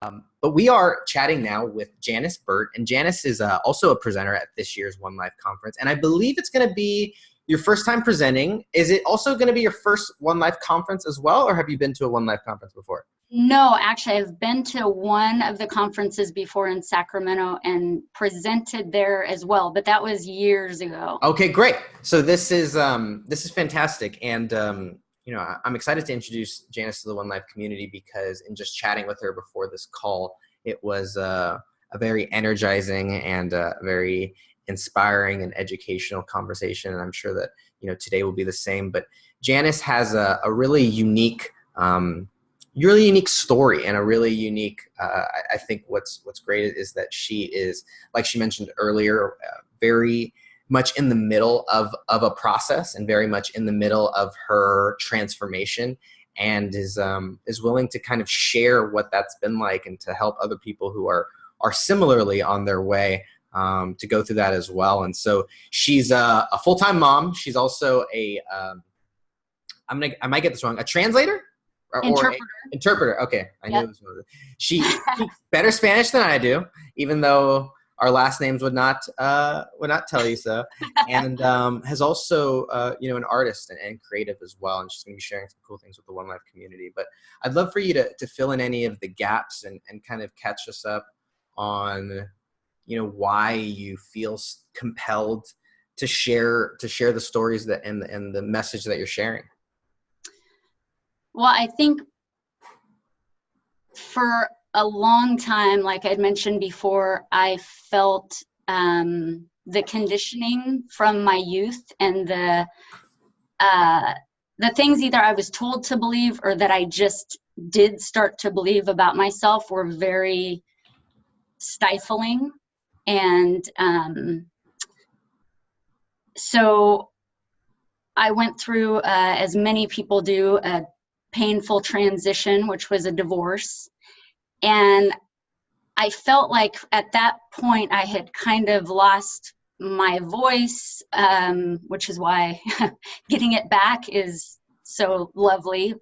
But we are chatting now with Janice Burt, and Janice is also a presenter at this year's One Life Conference. And I believe it's going to be your first time presenting. Is it also going to be your first One Life Conference as well, or have you been to a One Life Conference before? No, actually, I've been to one of the conferences before in Sacramento and presented there as well, but that was years ago. Okay, great. So this is fantastic, and I'm excited to introduce Janice to the One Life community because in just chatting with her before this call, it was a very energizing and very inspiring and educational conversation, and I'm sure that today will be the same. But Janice has a really unique story and a really unique. I think what's great is that she is, like she mentioned earlier, very much in the middle of a process and very much in the middle of her transformation, and is willing to kind of share what that's been like and to help other people who are similarly on their way to go through that as well. And so she's a full-time mom. She's also I might get this wrong, a translator? Interpreter. Okay, I knew it was one of She speaks better Spanish than I do, even though our last names would not tell you so. And has also an artist and creative as well. And she's going to be sharing some cool things with the One Life community. But I'd love for you to fill in any of the gaps and kind of catch us up on why you feel compelled to share the stories that and the message that you're sharing. Well, I think for a long time, like I'd mentioned before, I felt the conditioning from my youth and the things either I was told to believe or that I just did start to believe about myself were very stifling. And so I went through, as many people do, a painful transition, which was a divorce. And I felt like at that point I had kind of lost my voice, which is why getting it back is so lovely,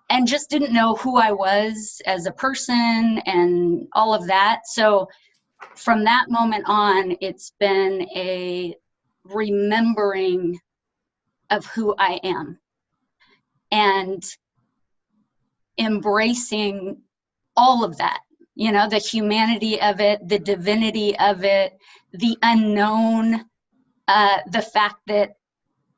and just didn't know who I was as a person and all of that. So from that moment on, it's been a remembering of who I am and embracing all of that, the humanity of it, the divinity of it, the unknown, the fact that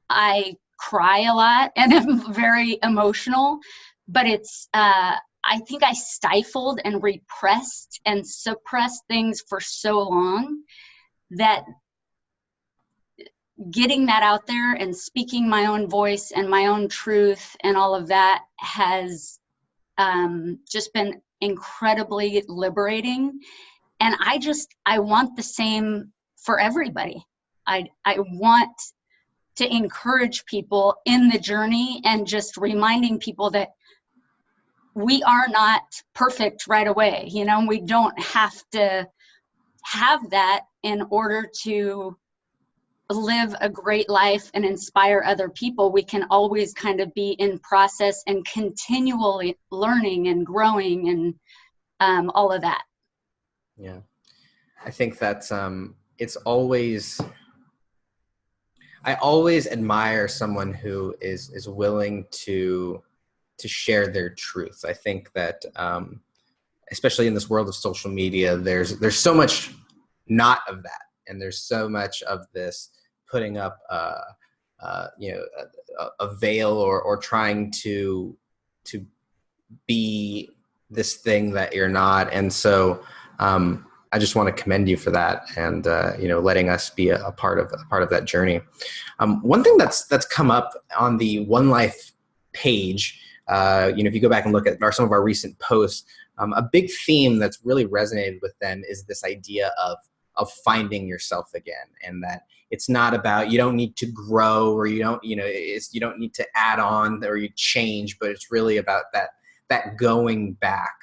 I cry a lot and I'm very emotional, but it's, I think I stifled and repressed and suppressed things for so long that getting that out there and speaking my own voice and my own truth and all of that has just been incredibly liberating. And I want the same for everybody. I want to encourage people in the journey and just reminding people that we are not perfect right away. We don't have to have that in order to live a great life and inspire other people. We can always kind of be in process and continually learning and growing and all of that. Yeah, I think that's I always admire someone who is willing to share their truth. I think that especially in this world of social media, there's so much not of that, and there's so much of this putting up a veil or trying to be this thing that you're not. And so I just want to commend you for that, and letting us be a part of that journey. One thing that's come up on the One Life page, if you go back and look at some of our recent posts, a big theme that's really resonated with them is this idea of finding yourself again, and that it's not about, you don't need to grow, or you don't need to add on or you change, but it's really about that going back.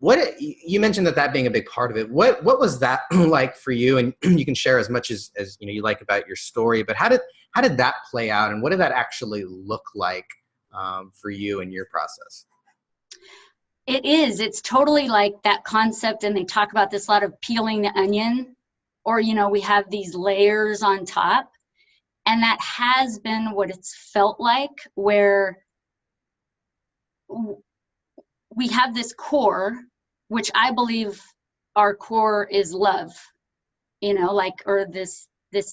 What you mentioned that being a big part of it. What was that like for you? And you can share as much as you like about your story, but how did that play out, and what did that actually look like for you in your process? It is. It's totally like that concept, and they talk about this a lot of peeling the onion, or, we have these layers on top. And that has been what it's felt like, where we have this core, which I believe our core is love, or this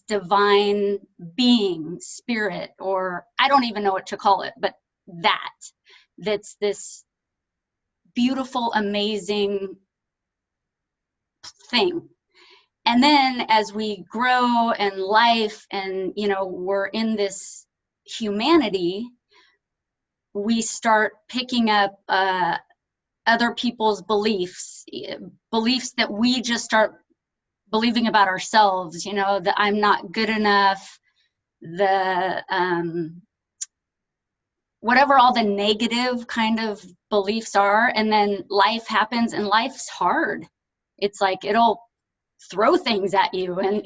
divine being, spirit, or I don't even know what to call it, but that's this beautiful, amazing thing. And then as we grow and life and, we're in this humanity, we start picking up other people's beliefs that we just start believing about ourselves, that I'm not good enough, whatever all the negative kind of beliefs are. And then life happens, and life's hard. It's like it'll throw things at you and,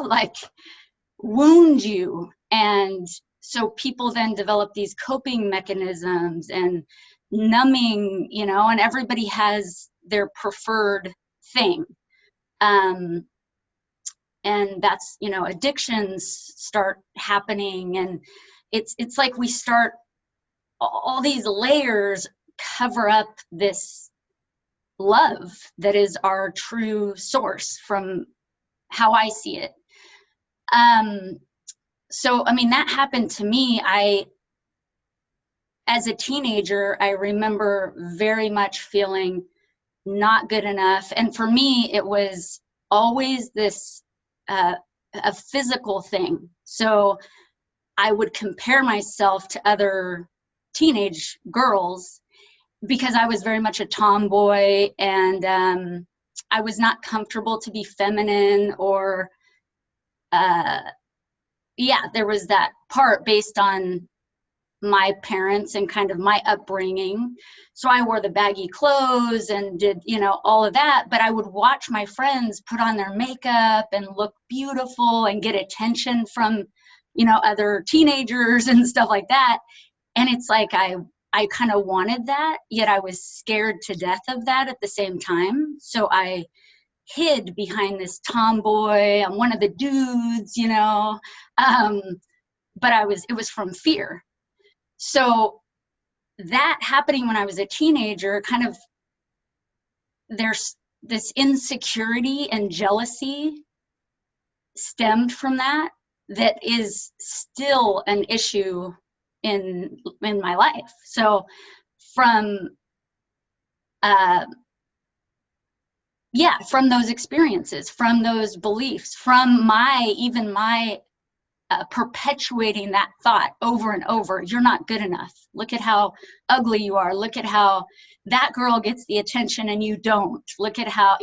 like wound you. And so people then develop these coping mechanisms and numbing, and everybody has their preferred thing. And that's, addictions start happening, and it's like we start, all these layers cover up this love that is our true source from how I see it. So, that happened to me. As a teenager, I remember very much feeling not good enough. And for me, it was always this, a physical thing. So I would compare myself to other teenage girls because I was very much a tomboy, and I was not comfortable to be feminine, or there was that part based on my parents and kind of my upbringing. So I wore the baggy clothes and did, all of that, but I would watch my friends put on their makeup and look beautiful and get attention from, other teenagers and stuff like that. And it's like, I kind of wanted that, yet I was scared to death of that at the same time. So I hid behind this tomboy, I'm one of the dudes, but it was from fear. So that happening when I was a teenager, kind of, there's this insecurity and jealousy stemmed from that is still an issue in my life. So from those experiences, from those beliefs, from my perpetuating that thought over and over, you're not good enough. Look at how ugly you are. Look at how that girl gets the attention and you don't. Look at how,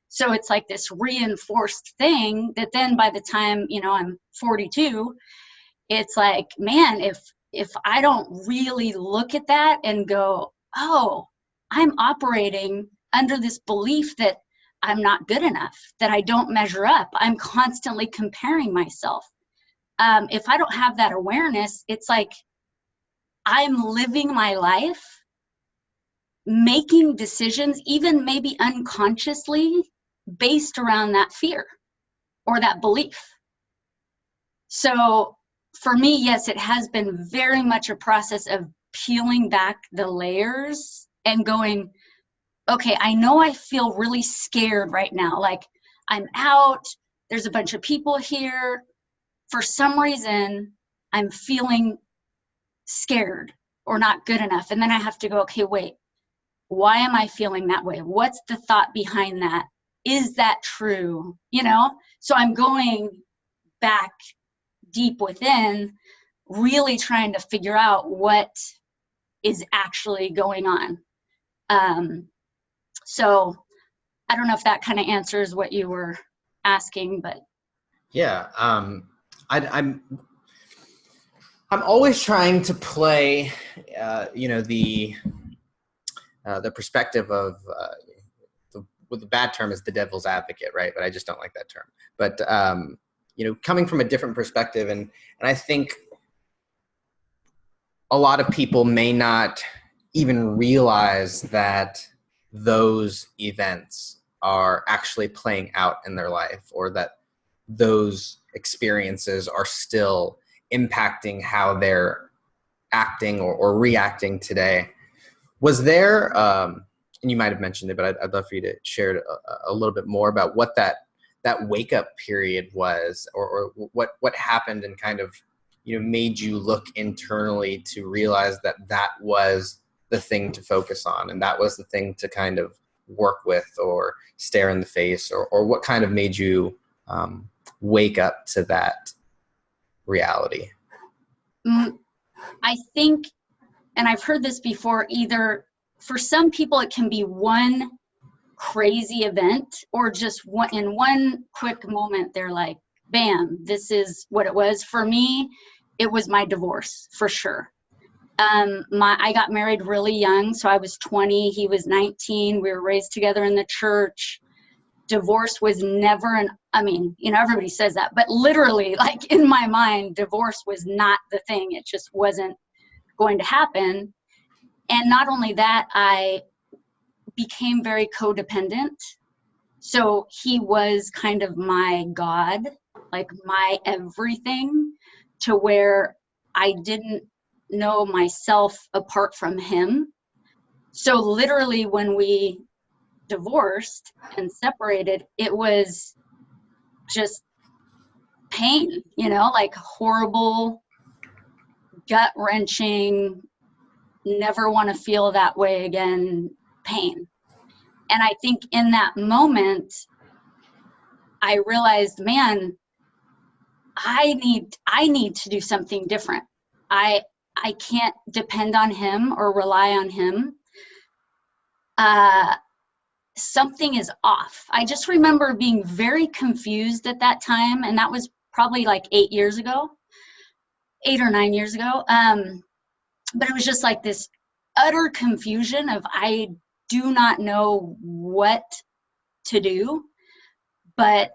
so it's like this reinforced thing that then by the time, I'm 42, it's like, man, if I don't really look at that and go, oh, I'm operating under this belief that I'm not good enough, that I don't measure up. I'm constantly comparing myself. If I don't have that awareness, it's like I'm living my life, making decisions, even maybe unconsciously, based around that fear or that belief. So for me, yes, it has been very much a process of peeling back the layers and going, okay, I know I feel really scared right now. Like I'm out, there's a bunch of people here. For some reason, I'm feeling scared or not good enough. And then I have to go, okay, wait, why am I feeling that way? What's the thought behind that? Is that true? So I'm going back deep within, really trying to figure out what is actually going on. So I don't know if that kind of answers what you were asking, but. Yeah. I'm always trying to play, the perspective of, the bad term is the devil's advocate, right? But I just don't like that term. But, coming from a different perspective, and I think a lot of people may not even realize that those events are actually playing out in their life, or that those experiences are still impacting how they're acting or reacting today. Was there, and you might have mentioned it, but I'd love for you to share a little bit more about what that wake up period was, or what happened and kind of, made you look internally to realize that that was the thing to focus on, and that was the thing to kind of work with or stare in the face, or what kind of made you wake up to that reality? I think, and I've heard this before, either for some people it can be one crazy event, or just in one quick moment they're like, bam, this is what it was. For me, it was my divorce, for sure. I got married really young, so I was 20, he was 19. We were raised together in the church. Divorce was never everybody says that, but literally, like, in my mind, divorce was not the thing. It just wasn't going to happen. And not only that, I became very codependent. So he was kind of my God, like my everything, to where I didn't know myself apart from him. So literally, when we divorced and separated, it was just pain, like horrible, gut-wrenching, never want to feel that way again pain. And I think in that moment, I realized, man, I need to do something different. I can't depend on him or rely on him. Something is off. I just remember being very confused at that time, and that was probably like 8 or 9 years ago. But it was just like this utter confusion of, I do not know what to do, but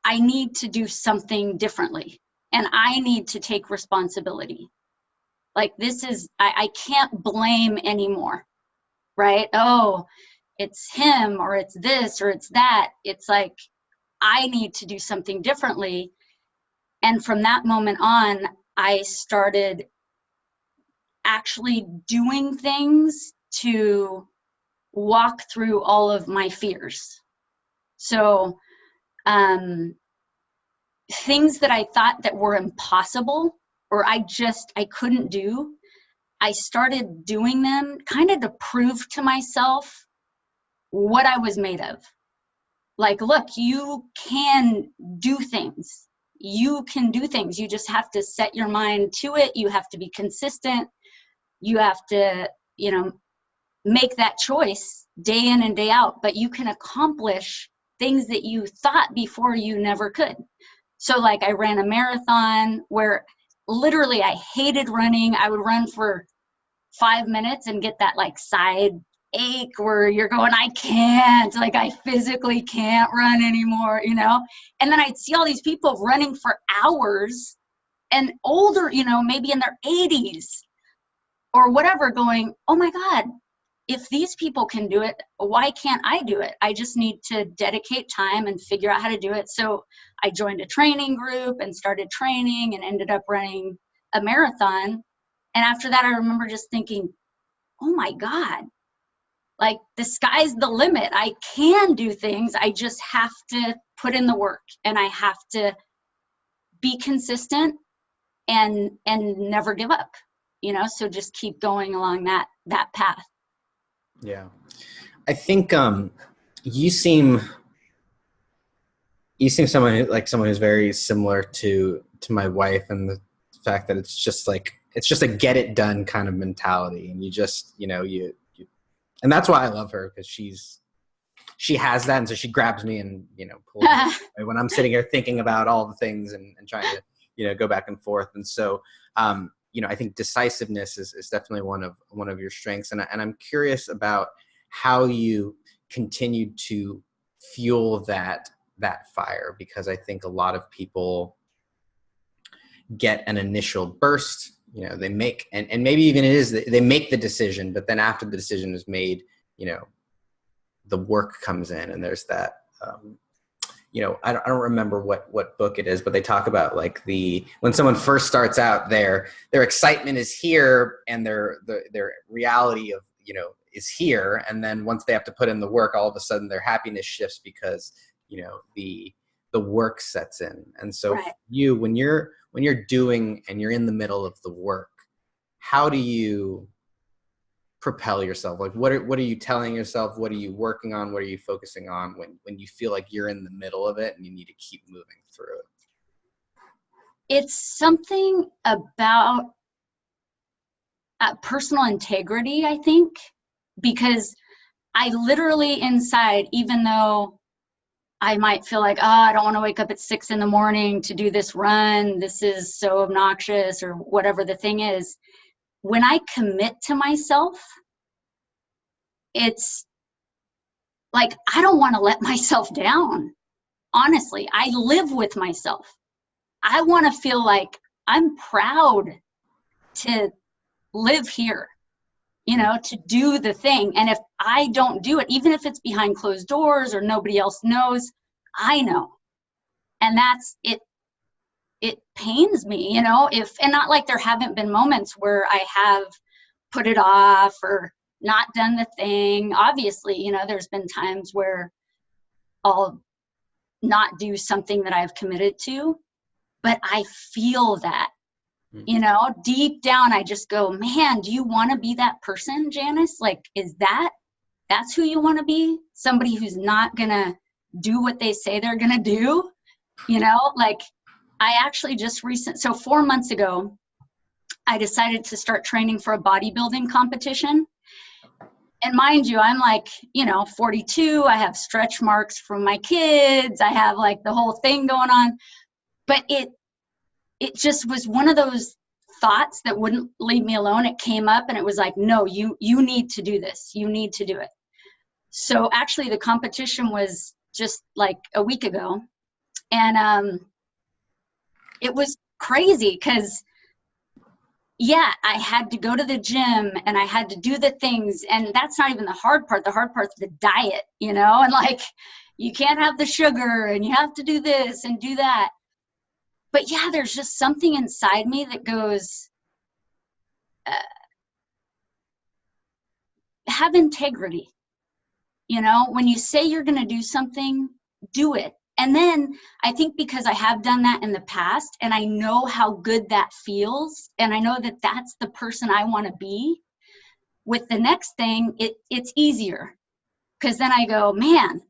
I need to do something differently, and I need to take responsibility. Like, I can't blame anymore, right? Oh, it's him, or it's this, or it's that. It's like, I need to do something differently. And from that moment on, I started actually doing things to walk through all of my fears. So things that I thought that were impossible, or I couldn't do, I started doing them kind of to prove to myself what I was made of. Like, look, you can do things. You can do things. You just have to set your mind to it. You have to be consistent. You have to, make that choice day in and day out. But you can accomplish things that you thought before you never could. So, like, I ran a marathon where literally I hated running. I would run for 5 minutes and get that like side ache where you're going, I can't, like, I physically can't run anymore, And then I'd see all these people running for hours, and older, maybe in their 80s or whatever, going, oh my God, if these people can do it, why can't I do it? I just need to dedicate time and figure out how to do it. So I joined a training group and started training and ended up running a marathon. And after that, I remember just thinking, oh my God, like, the sky's the limit. I can do things. I just have to put in the work, and I have to be consistent and never give up, so just keep going along that path. Yeah. I think you seem someone who's very similar to my wife, and the fact that it's just a get it done kind of mentality, and you just you and that's why I love her, because she has that, and so she grabs me and pulls me when I'm sitting here thinking about all the things and trying to go back and forth. And so I think decisiveness is definitely one of your strengths, and I'm curious about how you continued to fuel that fire, because I think a lot of people get an initial burst, you know, they make, and maybe even it is, they make the decision, but then after the decision is made, you know, the work comes in, and there's that, you know, I don't remember what book it is, but they talk about like when someone first starts out, their excitement is here, and their reality of, you know, is here. And then once they have to put in the work, all of a sudden their happiness shifts because, you know, the work sets in. And so Right. you, when you're doing and you're in the middle of the work, how do you propel yourself? Like what are you telling yourself? What are you working on? What are you focusing on when you feel like you're in the middle of it and you need to keep moving through it? It's something about personal integrity, I think, because I literally inside, even though I might feel like, oh, I don't want to wake up at 6 a.m. to do this run, this is so obnoxious, or whatever the thing is, when I commit to myself, it's like, I don't want to let myself down. Honestly, I live with myself. I want to feel like I'm proud to live here, you know, to do the thing. And if I don't do it, even if it's behind closed doors or nobody else knows, I know. And that's it. It pains me, you know, and not like there haven't been moments where I have put it off or not done the thing. Obviously, you know, there's been times where I'll not do something that I've committed to, but I feel that, you know, deep down, I just go, man, do you want to be that person, Janice? Like, that's who you want to be? Somebody who's not going to do what they say they're going to do? You know, like, I actually so 4 months ago, I decided to start training for a bodybuilding competition. And mind you, I'm like, you know, 42, I have stretch marks from my kids, I have like the whole thing going on. But it just was one of those thoughts that wouldn't leave me alone. It came up and it was like, no, you need to do this. You need to do it. So actually the competition was just like a week ago. And it was crazy because, yeah, I had to go to the gym and I had to do the things. And that's not even the hard part. The hard part's the diet, you know, and like, you can't have the sugar and you have to do this and do that. But yeah, there's just something inside me that goes, have integrity. You know, when you say you're going to do something, do it. And then I think because I have done that in the past and I know how good that feels, and I know that that's the person I want to be, with the next thing, it's easier. Because then I go, man,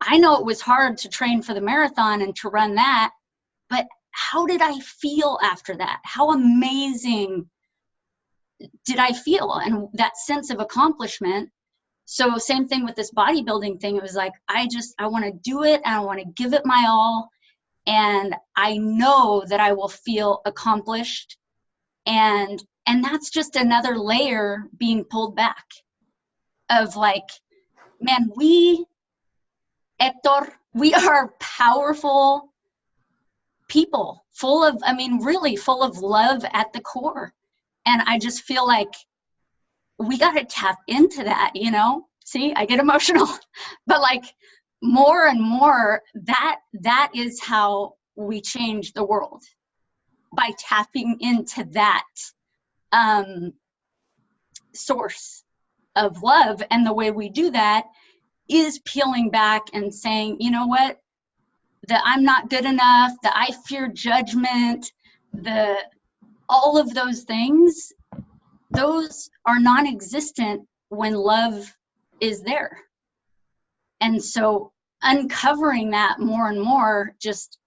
I know it was hard to train for the marathon and to run that, but how did I feel after that? How amazing did I feel? And that sense of accomplishment. So same thing with this bodybuilding thing. It was like, I want to do it and I want to give it my all. And I know that I will feel accomplished. And that's just another layer being pulled back of like, man, Hector, we are powerful people really full of love at the core. And I just feel like we got to tap into that, you know? See, I get emotional, but like more and more, that is how we change the world, by tapping into that source of love. And the way we do that is peeling back and saying, you know what, that I'm not good enough, that I fear judgment, all of those things, those are non-existent when love is there. And so uncovering that more and more just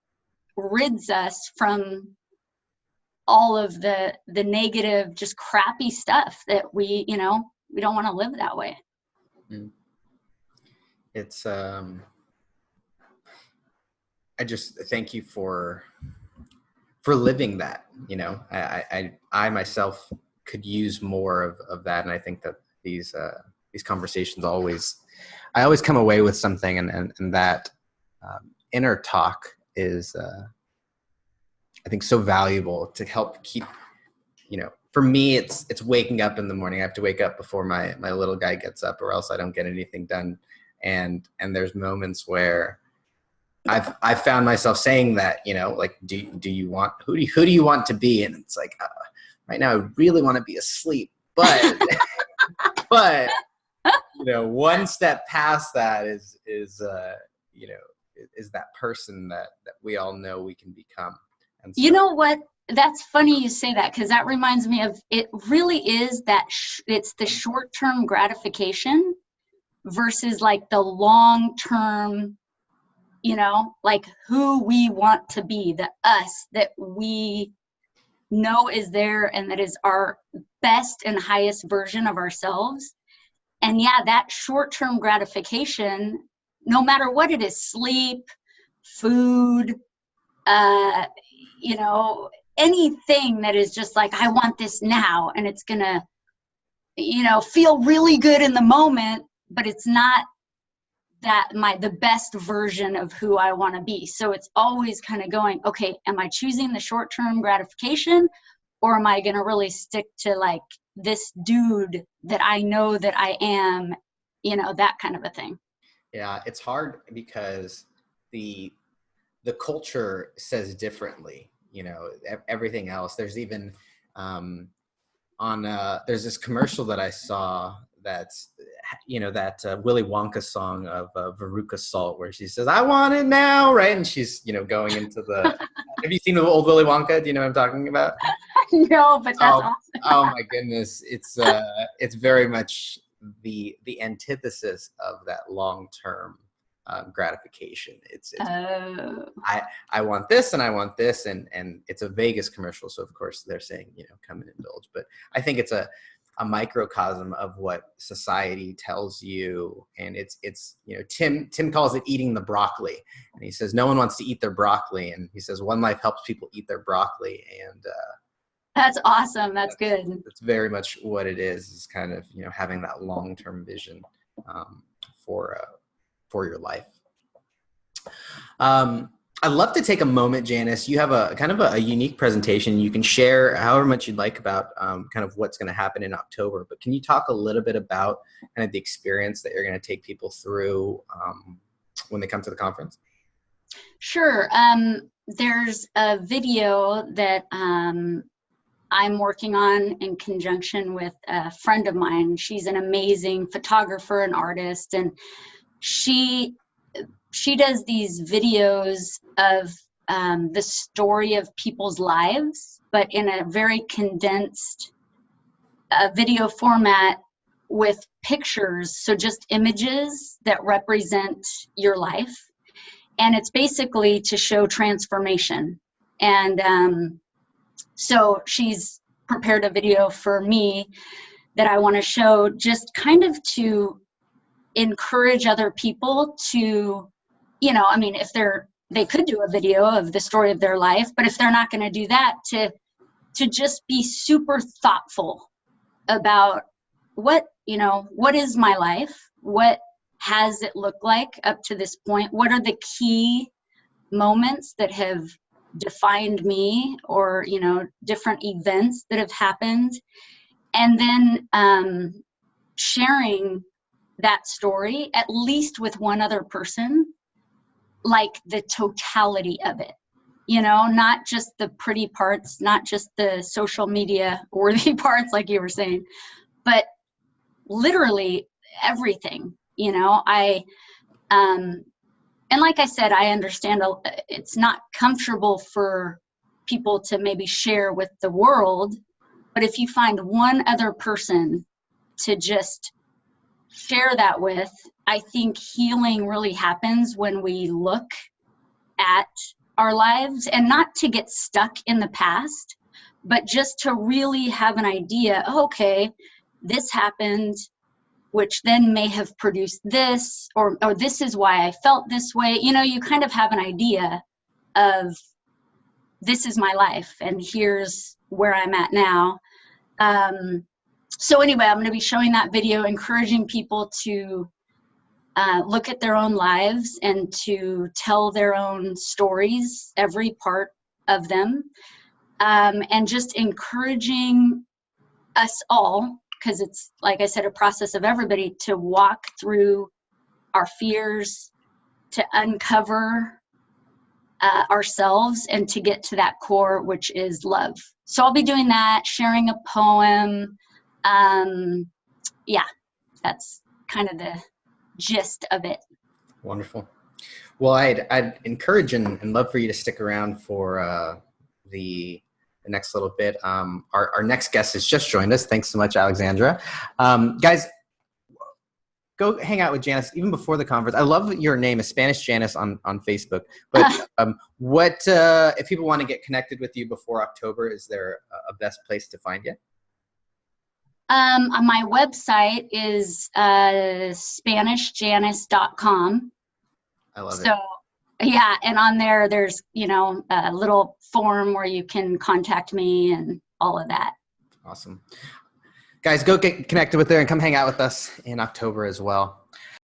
rids us from all of the negative, just crappy stuff that we don't want to live that way. It's I just thank you for living that. You know, I myself could use more of that, and I think that these conversations I always come away with something, and that inner talk is I think so valuable to help keep for me, it's waking up in the morning. I have to wake up before my little guy gets up, or else I don't get anything done. And there's moments where I've found myself saying that, like, do you want, who do you want to be? And it's like, right now I really want to be asleep, but but one step past that is that person that we all know we can become. And so, you know what? That's funny you say that, because that reminds me of, it really is that it's the short-term gratification versus like the long-term, like who we want to be, the us that we know is there and that is our best and highest version of ourselves. And yeah, that short-term gratification, no matter what it is, sleep, food, anything that is just like, I want this now, and it's gonna, feel really good in the moment, but it's not the best version of who I want to be. So it's always kind of going, okay, am I choosing the short-term gratification, or am I going to really stick to like this dude that I know that I am, that kind of a thing. Yeah, it's hard because the culture says differently, everything else. There's even there's this commercial that I saw that's, that Willy Wonka song of Veruca Salt, where she says, "I want it now," right? And she's, going into the, have you seen the old Willy Wonka? Do you know what I'm talking about? No, but that's awesome. Oh my goodness. It's very much the antithesis of that long-term gratification. I want this and I want this, and it's a Vegas commercial, so of course they're saying, come and indulge. But I think it's a microcosm of what society tells you, and it's Tim calls it eating the broccoli, and he says no one wants to eat their broccoli, and he says One Life helps people eat their broccoli, and that's awesome. That's good. That's very much what it is kind of having that long-term vision for your life. I'd love to take a moment, Janice. You have a kind of a unique presentation. You can share however much you'd like about kind of what's going to happen in October, but can you talk a little bit about kind of the experience that you're going to take people through when they come to the conference? Sure. There's a video that I'm working on in conjunction with a friend of mine. She's an amazing photographer and artist, and she does these videos of the story of people's lives, but in a very condensed video format with pictures, so just images that represent your life. And it's basically to show transformation. And so she's prepared a video for me that I want to show, just kind of to encourage other people to, if they could do a video of the story of their life, but if they're not going to do that, to just be super thoughtful about what is my life? What has it looked like up to this point? What are the key moments that have defined me, or different events that have happened, and then sharing that story at least with one other person, like the totality of it, not just the pretty parts, not just the social media worthy parts like you were saying, but literally everything. And like I said, I understand it's not comfortable for people to maybe share with the world, but if you find one other person to just share that with, I think healing really happens when we look at our lives, and not to get stuck in the past, but just to really have an idea, okay, this happened, which then may have produced this, or this is why I felt this way. You kind of have an idea of, this is my life and here's where I'm at now. So anyway, I'm going to be showing that video, encouraging people to look at their own lives and to tell their own stories, every part of them. and just encouraging us all, because it's, like I said, a process of everybody to walk through our fears, to uncover ourselves, and to get to that core, which is love. So I'll be doing that, sharing a poem. Yeah, that's kind of the gist of it. Wonderful. Well, I'd encourage and love for you to stick around for the next little bit. Our next guest has just joined us. Thanks so much, Alexandra. Guys, go hang out with Janice even before the conference. I love your name is Spanish Janice on Facebook. But what if people want to get connected with you before October? Is there a best place to find you? My website is SpanishJanice.com. I love it. So yeah, and on there, there's, you know, a little form where you can contact me and all of that. Awesome. Guys, go get connected with her and come hang out with us in October as well.